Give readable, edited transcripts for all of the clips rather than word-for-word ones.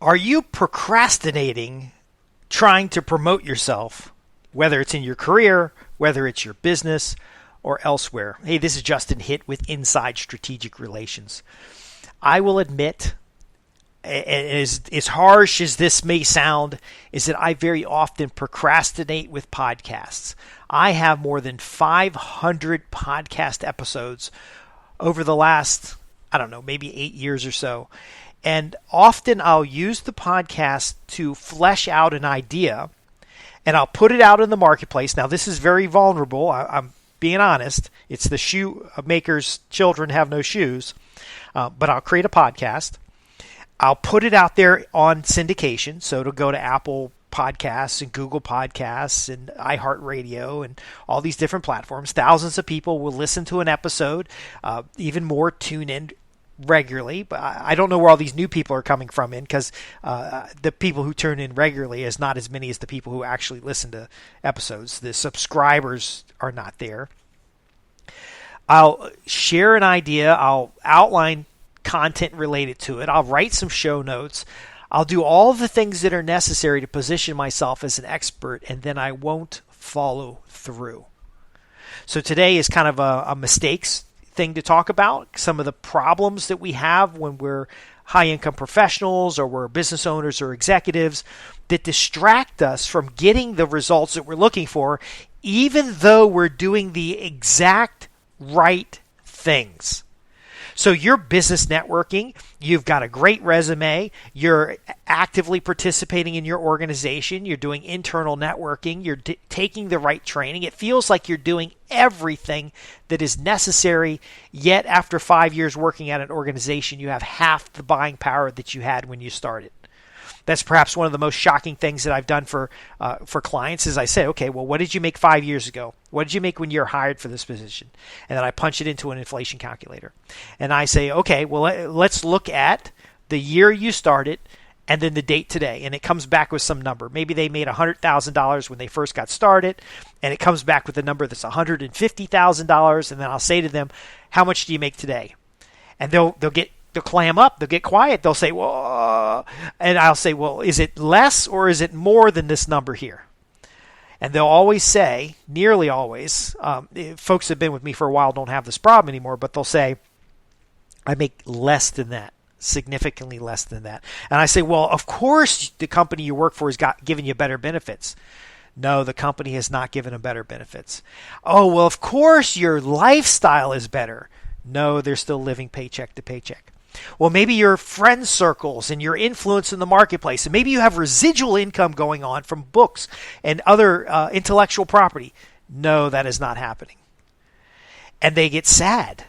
Are you procrastinating trying to promote yourself, whether it's in your career, whether it's your business, or elsewhere? Hey, this is Justin Hitt with Inside Strategic Relations. I will admit, as harsh as this may sound, is that I very often procrastinate with podcasts. I have more than 500 podcast episodes over the last, maybe 8 years or so. And often I'll use the podcast to flesh out an idea, and I'll put it out in the marketplace. Now, this is very vulnerable. I'm being honest. It's the shoe maker's children have no shoes. But I'll create a podcast. I'll put it out there on syndication. So it'll go to Apple Podcasts and Google Podcasts and iHeartRadio and all these different platforms. Thousands of people will listen to an episode. Even more tune in regularly, but I don't know where all these new people are coming from because the people who tune in regularly is not as many as the people who actually listen to episodes. The subscribers are not there. I'll share an idea. I'll outline content related to it. I'll write some show notes. I'll do all the things that are necessary to position myself as an expert, and then I won't follow through. So today is kind of a mistakes thing to talk about, some of the problems that we have when we're high-income professionals or we're business owners or executives that distract us from getting the results that we're looking for, even though we're doing the exact right things. So you're business networking, you've got a great resume, you're actively participating in your organization, you're doing internal networking, you're taking the right training. It feels like you're doing everything that is necessary, yet after 5 years working at an organization, you have half the buying power that you had when you started. That's perhaps one of the most shocking things that I've done for clients is I say, okay, well, what did you make 5 years ago? What did you make when you were hired for this position? And then I punch it into an inflation calculator. And I say, okay, well, let's look at the year you started and then the date today. And it comes back with some number. Maybe they made $100,000 when they first got started, and it comes back with a number that's $150,000. And then I'll say to them, how much do you make today? And they'll clam up, they'll get quiet, they'll say, well, and I'll say, well, is it less or is it more than this number here? And they'll always say, nearly always, folks that have been with me for a while don't have this problem anymore, but they'll say, I make less than that, significantly less than that. And I say, well, of course the company you work for has given you better benefits. No, the company has not given them better benefits. Oh, well, of course your lifestyle is better. No, they're still living paycheck to paycheck. Well, maybe your friend circles and your influence in the marketplace, and maybe you have residual income going on from books and other intellectual property. No, that is not happening. And they get sad.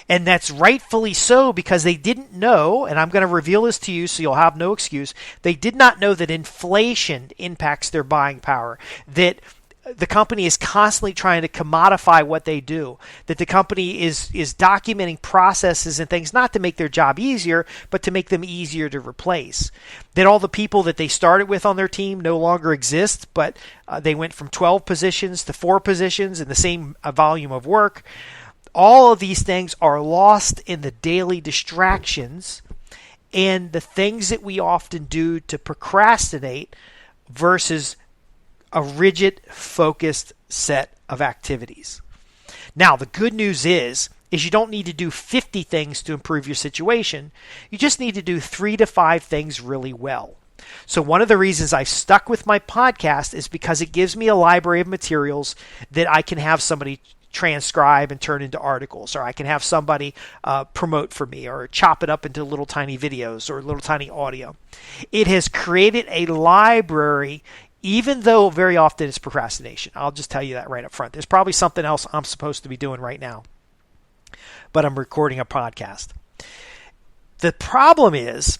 And that's rightfully so because they didn't know, and I'm going to reveal this to you so you'll have no excuse, they did not know that inflation impacts their buying power, that the company is constantly trying to commodify what they do, that the company is documenting processes and things not to make their job easier, but to make them easier to replace. That all the people that they started with on their team no longer exist, but they went from 12 positions to 4 positions in the same volume of work. All of these things are lost in the daily distractions and the things that we often do to procrastinate versus a rigid, focused set of activities. Now, the good news is you don't need to do 50 things to improve your situation. You just need to do 3 to 5 things really well. So one of the reasons I've stuck with my podcast is because it gives me a library of materials that I can have somebody transcribe and turn into articles, or I can have somebody promote for me, or chop it up into little tiny videos or little tiny audio. It has created a library, even though very often it's procrastination. I'll just tell you that right up front. There's probably something else I'm supposed to be doing right now, but I'm recording a podcast. The problem is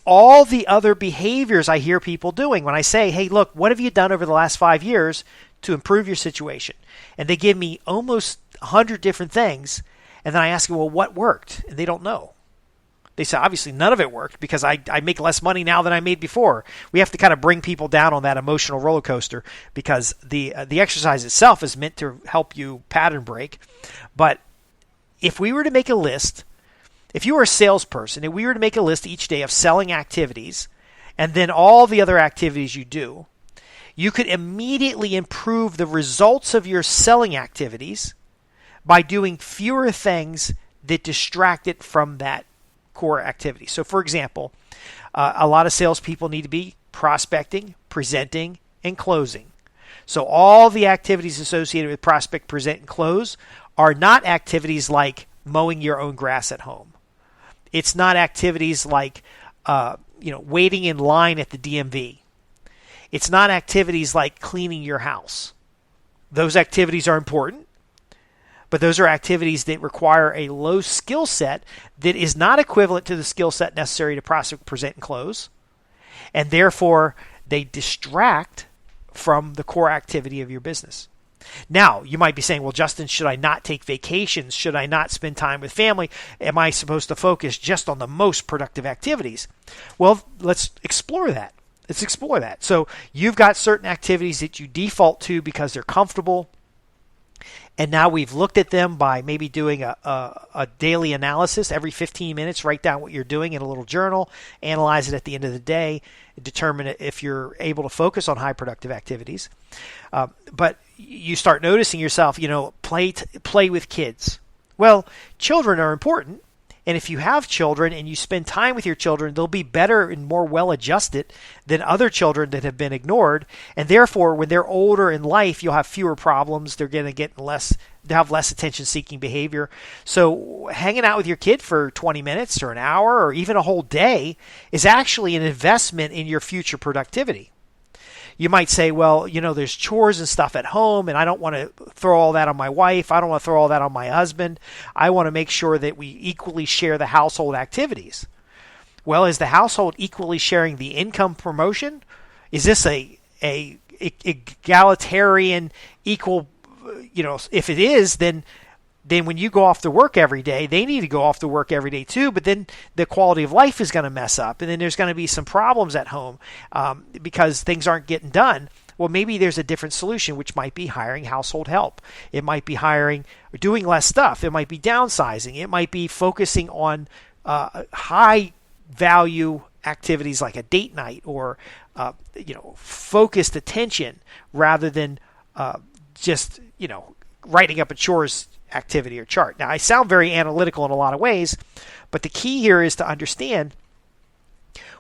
all the other behaviors I hear people doing when I say, hey, look, what have you done over the last 5 years to improve your situation? And they give me almost 100 different things. And then I ask them, well, what worked? And they don't know. They say, obviously, none of it worked because I make less money now than I made before. We have to kind of bring people down on that emotional roller coaster because the exercise itself is meant to help you pattern break. But if we were to make a list If you were a salesperson and we were to make a list each day of selling activities and then all the other activities you do, you could immediately improve the results of your selling activities by doing fewer things that distract it from that core activity. So, for example, a lot of salespeople need to be prospecting, presenting, and closing. So all the activities associated with prospect, present, and close are not activities like mowing your own grass at home. It's not activities like waiting in line at the DMV. It's not activities like cleaning your house. Those activities are important, but those are activities that require a low skill set that is not equivalent to the skill set necessary to prospect, present, and close. And therefore, they distract from the core activity of your business. Now, you might be saying, well, Justin, should I not take vacations? Should I not spend time with family? Am I supposed to focus just on the most productive activities? Well, let's explore that. So you've got certain activities that you default to because they're comfortable. And now we've looked at them by maybe doing a daily analysis. Every 15 minutes, write down what you're doing in a little journal, analyze it at the end of the day, determine if you're able to focus on high productive activities. But you start noticing yourself, play with kids. Well, children are important. And if you have children and you spend time with your children, they'll be better and more well-adjusted than other children that have been ignored. And therefore, when they're older in life, you'll have fewer problems. They're going to have less attention-seeking behavior. So hanging out with your kid for 20 minutes or an hour or even a whole day is actually an investment in your future productivity. You might say, well, there's chores and stuff at home, and I don't want to throw all that on my wife. I don't want to throw all that on my husband. I want to make sure that we equally share the household activities. Well, is the household equally sharing the income promotion? Is this a egalitarian, equal, if it is, then when you go off to work every day, they need to go off to work every day too, but then the quality of life is going to mess up, and then there's going to be some problems at home because things aren't getting done. Well, maybe there's a different solution, which might be hiring household help. It might be doing less stuff. It might be downsizing. It might be focusing on high-value activities like a date night or focused attention rather than just writing up a chores activity or chart. Now, I sound very analytical in a lot of ways, but the key here is to understand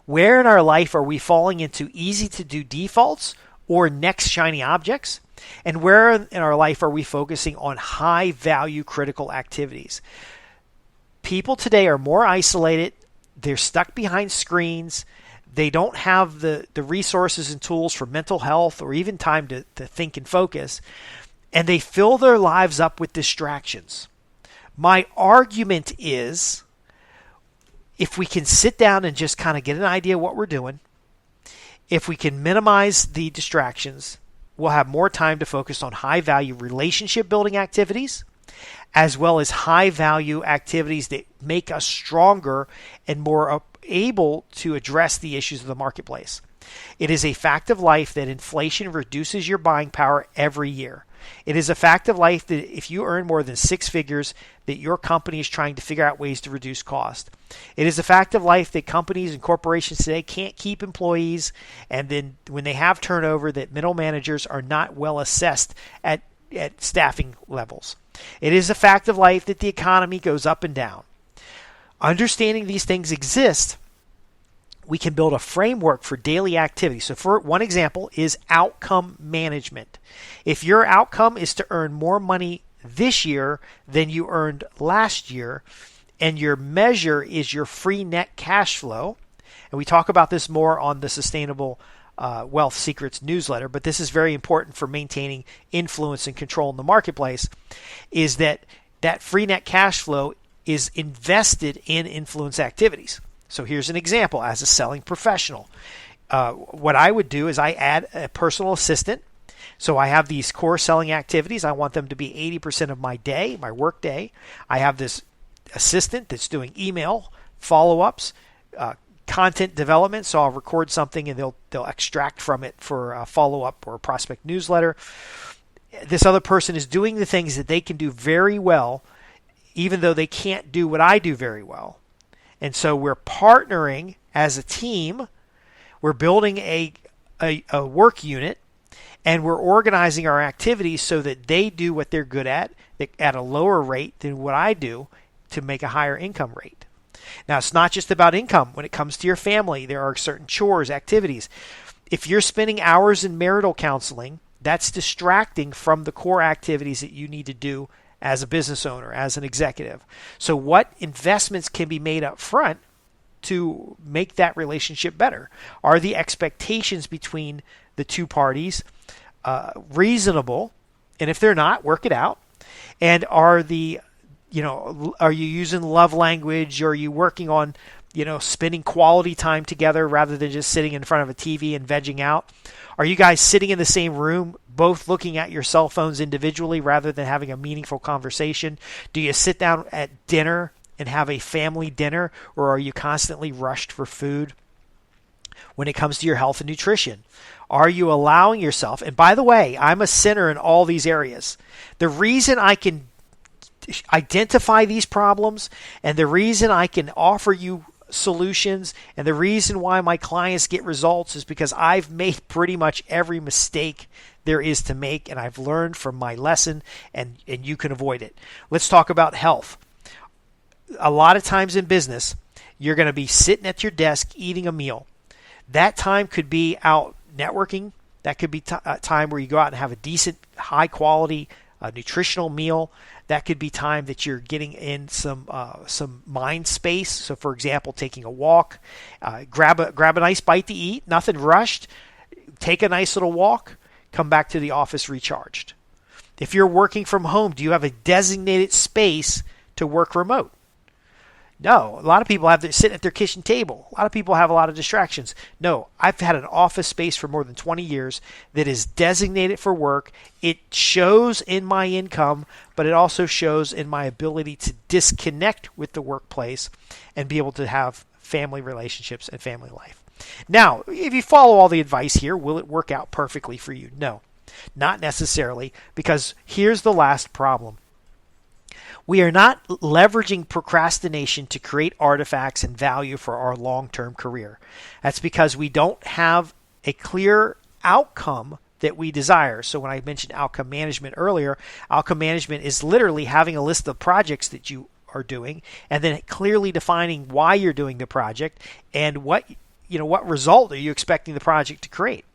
where in our life are we falling into easy-to-do defaults or next shiny objects, and where in our life are we focusing on high-value critical activities. People today are more isolated. They're stuck behind screens. They don't have the resources and tools for mental health or even time to think and focus. And they fill their lives up with distractions. My argument is, if we can sit down and just kind of get an idea of what we're doing, if we can minimize the distractions, we'll have more time to focus on high-value relationship-building activities, as well as high-value activities that make us stronger and more able to address the issues of the marketplace. It is a fact of life that inflation reduces your buying power every year. It is a fact of life that if you earn more than six figures, that your company is trying to figure out ways to reduce cost. It is a fact of life that companies and corporations today can't keep employees, and then when they have turnover, that middle managers are not well assessed at staffing levels. It is a fact of life that the economy goes up and down. Understanding these things exist, we can build a framework for daily activity. So for one example is outcome management. If your outcome is to earn more money this year than you earned last year, and your measure is your free net cash flow, and we talk about this more on the Sustainable Wealth Secrets newsletter, but this is very important for maintaining influence and control in the marketplace, is that free net cash flow is invested in influence activities. So here's an example. As a selling professional, what I would do is I add a personal assistant. So I have these core selling activities. I want them to be 80% of my day, my work day. I have this assistant that's doing email follow-ups, content development. So I'll record something and they'll extract from it for a follow-up or a prospect newsletter. This other person is doing the things that they can do very well even though they can't do what I do very well. And so we're partnering as a team. We're building a work unit, and we're organizing our activities so that they do what they're good at a lower rate than what I do to make a higher income rate. Now, it's not just about income. When it comes to your family, there are certain chores, activities. If you're spending hours in marital counseling, that's distracting from the core activities that you need to do as a business owner, as an executive. So what investments can be made up front to make that relationship better? Are the expectations between the two parties reasonable? And if they're not, work it out. And are you using love language? Or are you working on, spending quality time together rather than just sitting in front of a TV and vegging out? Are you guys sitting in the same room, both looking at your cell phones individually rather than having a meaningful conversation? Do you sit down at dinner and have a family dinner, or are you constantly rushed for food? When it comes to your health and nutrition, are you allowing yourself, and by the way, I'm a sinner in all these areas. The reason I can identify these problems and the reason I can offer you solutions and the reason why my clients get results is because I've made pretty much every mistake there is to make, and I've learned from my lesson, and you can avoid it. Let's talk about health. A lot of times in business, you're going to be sitting at your desk eating a meal. That time could be out networking. That could be time where you go out and have a decent, high quality, nutritional meal. That could be time that you're getting in some mind space. So, for example, taking a walk, grab a nice bite to eat, nothing rushed. Take a nice little walk. Come back to the office recharged. If you're working from home, do you have a designated space to work remote? No, a lot of people they're sitting at their kitchen table. A lot of people have a lot of distractions. No, I've had an office space for more than 20 years that is designated for work. It shows in my income, but it also shows in my ability to disconnect with the workplace and be able to have family relationships and family life. Now, if you follow all the advice here, will it work out perfectly for you? No, not necessarily, because here's the last problem. We are not leveraging procrastination to create artifacts and value for our long-term career. That's because we don't have a clear outcome that we desire. So when I mentioned outcome management earlier, outcome management is literally having a list of projects that you are doing and then clearly defining why you're doing the project and what result are you expecting the project to create.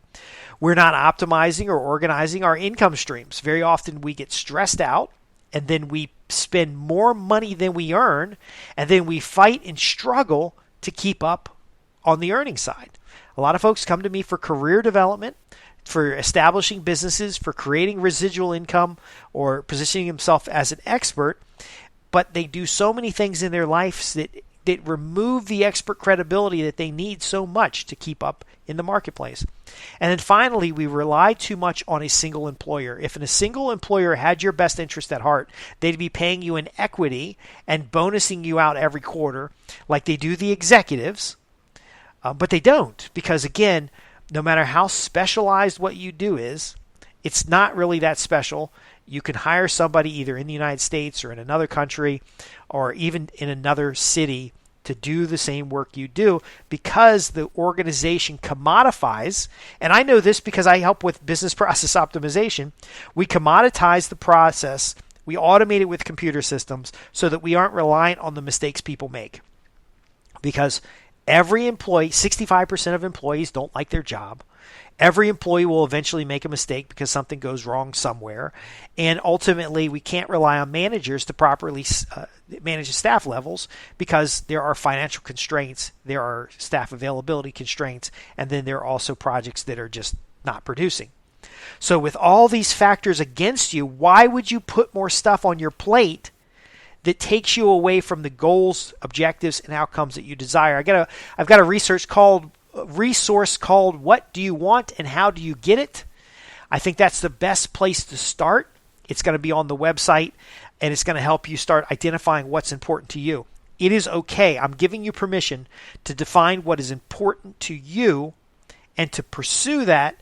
We're not optimizing or organizing our income streams. Very often we get stressed out, and then we spend more money than we earn, and then we fight and struggle to keep up on the earning side. A lot of folks come to me for career development, for establishing businesses, for creating residual income, or positioning themselves as an expert, but they do so many things in their lives that remove the expert credibility that they need so much to keep up in the marketplace. And then finally, we rely too much on a single employer. If a single employer had your best interest at heart, they'd be paying you in equity and bonusing you out every quarter like they do the executives, but they don't, because again, no matter how specialized what you do is, it's not really that special. You can hire somebody either in the United States or in another country or even in another city to do the same work you do, because the organization commodifies. And I know this because I help with business process optimization. We commoditize the process. We automate it with computer systems so that we aren't reliant on the mistakes people make. Because every employee, 65% of employees don't like their job. Every employee will eventually make a mistake because something goes wrong somewhere. And ultimately, we can't rely on managers to properly manage the staff levels because there are financial constraints, there are staff availability constraints, and then there are also projects that are just not producing. So with all these factors against you, why would you put more stuff on your plate that takes you away from the goals, objectives, and outcomes that you desire? I've got a resource called What Do You Want and How Do You Get It? I think that's the best place to start. It's going to be on the website, and it's going to help you start identifying what's important to you. It is okay. I'm giving you permission to define what is important to you and to pursue that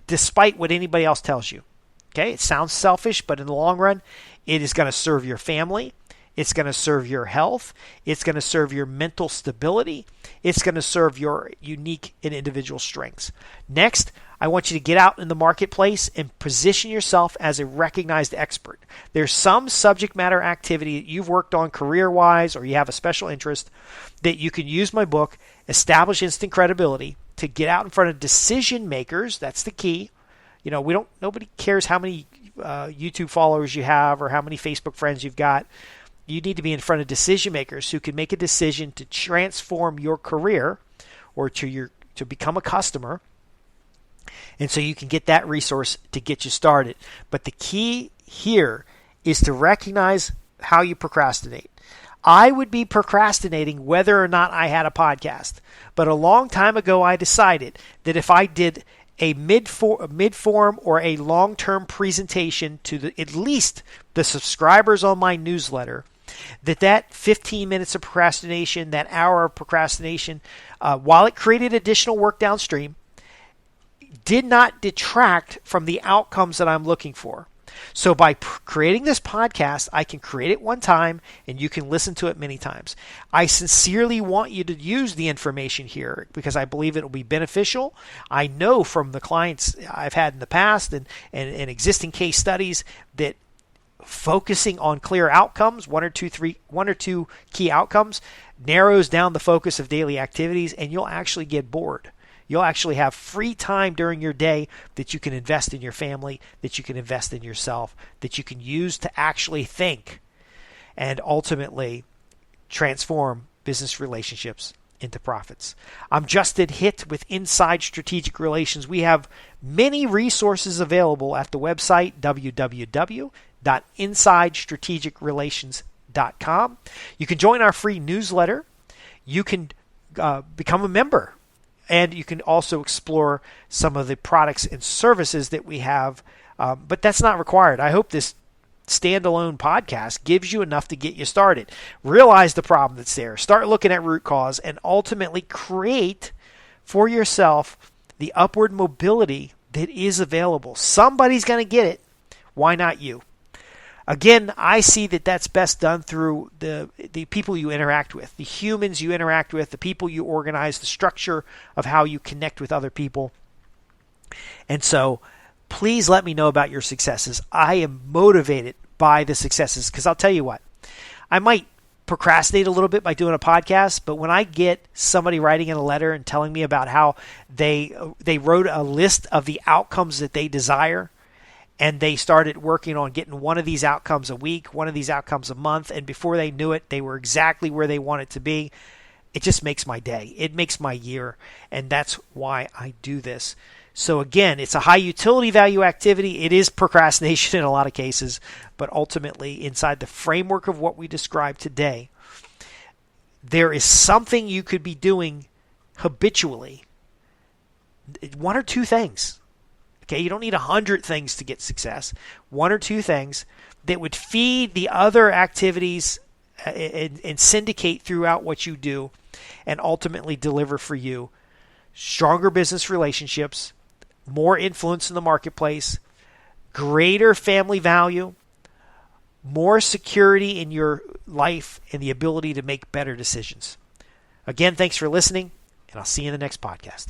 despite what anybody else tells you. Okay? It sounds selfish, but in the long run, it is going to serve your family. It's going to serve your health. It's going to serve your mental stability. It's going to serve your unique and individual strengths. Next, I want you to get out in the marketplace and position yourself as a recognized expert. There's some subject matter activity that you've worked on career-wise or you have a special interest that you can use my book, Establish Instant Credibility, to get out in front of decision makers. That's the key. Nobody cares how many YouTube followers you have or how many Facebook friends you've got. You need to be in front of decision makers who can make a decision to transform your career or to become a customer. And so you can get that resource to get you started. But the key here is to recognize how you procrastinate. I would be procrastinating whether or not I had a podcast. But a long time ago, I decided that if I did a mid-form or a long-term presentation to at least the subscribers on my newsletter, that 15 minutes of procrastination, that hour of procrastination, while it created additional work downstream, did not detract from the outcomes that I'm looking for. So by creating this podcast, I can create it one time and you can listen to it many times. I sincerely want you to use the information here because I believe it will be beneficial. I know from the clients I've had in the past and existing case studies that focusing on clear outcomes, one or two key outcomes, narrows down the focus of daily activities, and you'll actually get bored. You'll actually have free time during your day that you can invest in your family, that you can invest in yourself, that you can use to actually think and ultimately transform business relationships into profits. I'm Justin Hitt with Inside Strategic Relations. We have many resources available at the website www.insidestrategicrelations.com. You can join our free newsletter. You can become a member. And you can also explore some of the products and services that we have, but that's not required. I hope this standalone podcast gives you enough to get you started. Realize the problem that's there. Start looking at root cause and ultimately create for yourself the upward mobility that is available. Somebody's going to get it. Why not you? Again, I see that that's best done through the people you interact with, the humans you interact with, the people you organize, the structure of how you connect with other people. And so please let me know about your successes. I am motivated by the successes because I'll tell you what, I might procrastinate a little bit by doing a podcast, but when I get somebody writing in a letter and telling me about how they wrote a list of the outcomes that they desire, and they started working on getting one of these outcomes a week, one of these outcomes a month, and before they knew it, they were exactly where they wanted to be. It just makes my day. It makes my year, and that's why I do this. So again, it's a high utility value activity. It is procrastination in a lot of cases, but ultimately, inside the framework of what we described today, there is something you could be doing habitually. One or two things. Okay, you don't need 100 things to get success. One or two things that would feed the other activities and syndicate throughout what you do and ultimately deliver for you stronger business relationships, more influence in the marketplace, greater family value, more security in your life, and the ability to make better decisions. Again, thanks for listening, and I'll see you in the next podcast.